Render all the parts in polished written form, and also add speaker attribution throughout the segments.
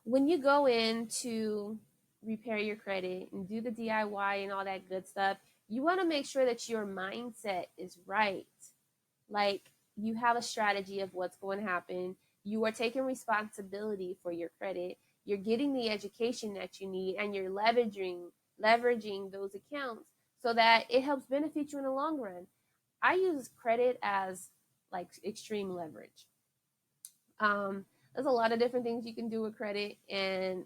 Speaker 1: when you go in to repair your credit and do the DIY and all that good stuff, you want to make sure that your mindset is right. Like, you have a strategy of what's going to happen. You are taking responsibility for your credit. You're getting the education that you need, and you're leveraging those accounts so that it helps benefit you in the long run. I use credit as like extreme leverage. There's a lot of different things you can do with credit, and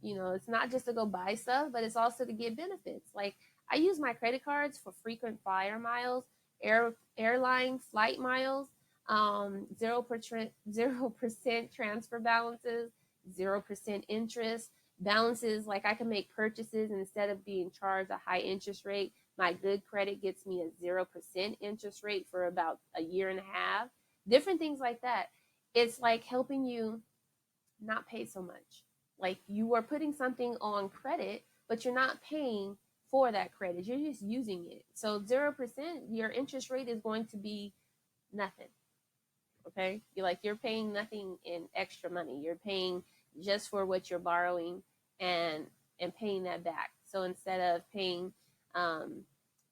Speaker 1: it's not just to go buy stuff, but it's also to get benefits. Like, I use my credit cards for frequent flyer miles, airline flight miles, 0% transfer balances, 0% interest balances. Like, I can make purchases, and instead of being charged a high interest rate, my good credit gets me a 0% interest rate for about a year and a half. Different things like that. It's like helping you not pay so much. Like, you are putting something on credit, but you're not paying for that credit. You're just using it. So 0%, your interest rate is going to be nothing. Okay? You're paying nothing in extra money. You're paying just for what you're borrowing, and paying that back. So instead of paying,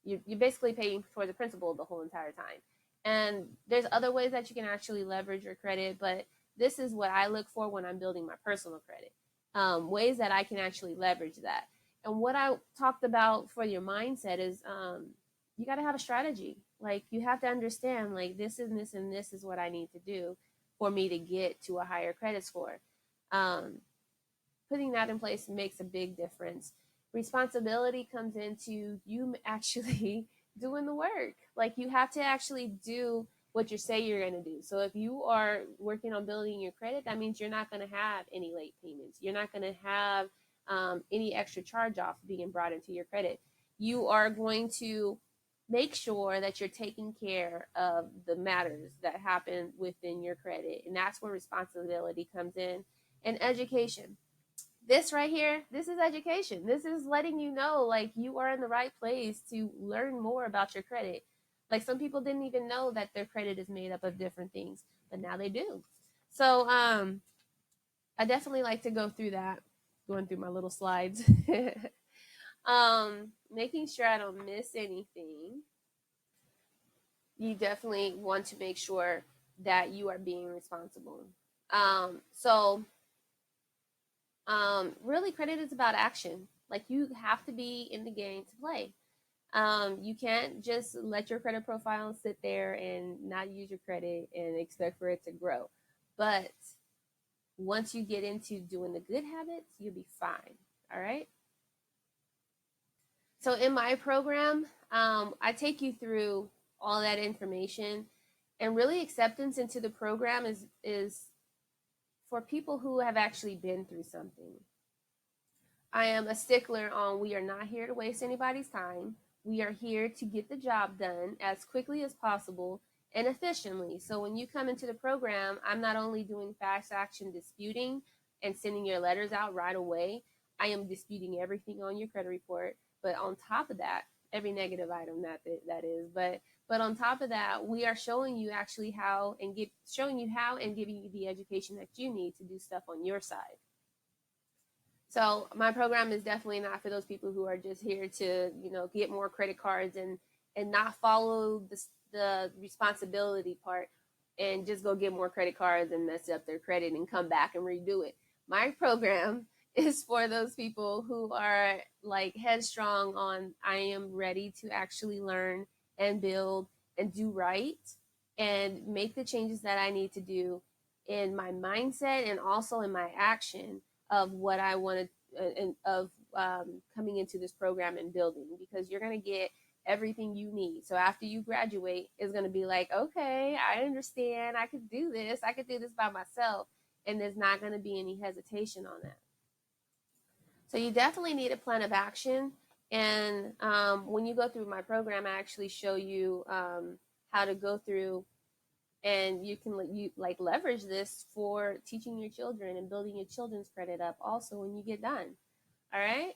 Speaker 1: you're basically paying for the principal the whole entire time. And there's other ways that you can actually leverage your credit, but this is what I look for when I'm building my personal credit. Ways that I can actually leverage that. And what I talked about for your mindset is, you got to have a strategy. Like, you have to understand, like, this and this and this is what I need to do for me to get to a higher credit score. Um, Putting that in place makes a big difference. Responsibility comes into you actually doing the work. Like, you have to actually do what you say you're going to do. So if you are working on building your credit, that means you're not going to have any late payments. You're not going to have any extra charge offs being brought into your credit. You are going to make sure that you're taking care of the matters that happen within your credit. And that's where responsibility comes in. And education, this right here, this is education. This is letting you know, like, you are in the right place to learn more about your credit. Like, some people didn't even know that their credit is made up of different things, but now they do. So I definitely like to go through that, going through my little slides. Making sure I don't miss anything. You definitely want to make sure that you are being responsible. So really, credit is about action. Like, you have to be in the game to play. You can't just let your credit profile sit there and not use your credit and expect for it to grow. But once you get into doing the good habits, you'll be fine. All right. So in my program, I take you through all that information, and really, acceptance into the program is for people who have actually been through something. I am a stickler on, we are not here to waste anybody's time. We are here to get the job done as quickly as possible and efficiently. So when you come into the program, I'm not only doing fast action disputing and sending your letters out right away, I am disputing everything on your credit report. But on top of that, every negative item that is, but on top of that, we are showing you actually showing you how and giving you the education that you need to do stuff on your side. So my program is definitely not for those people who are just here to, get more credit cards and not follow the responsibility part and just go get more credit cards and mess up their credit and come back and redo it. My program is for those people who are like headstrong on, I am ready to actually learn and build and do right and make the changes that I need to do in my mindset and also in my action of what I wanted and of coming into this program and building, because you're going to get everything you need. So after you graduate, it's going to be like, okay, I understand. I could do this. I could do this by myself. And there's not going to be any hesitation on that. So you definitely need a plan of action. And when you go through my program, I actually show you how to go through, and you can leverage this for teaching your children and building your children's credit up also when you get done. All right.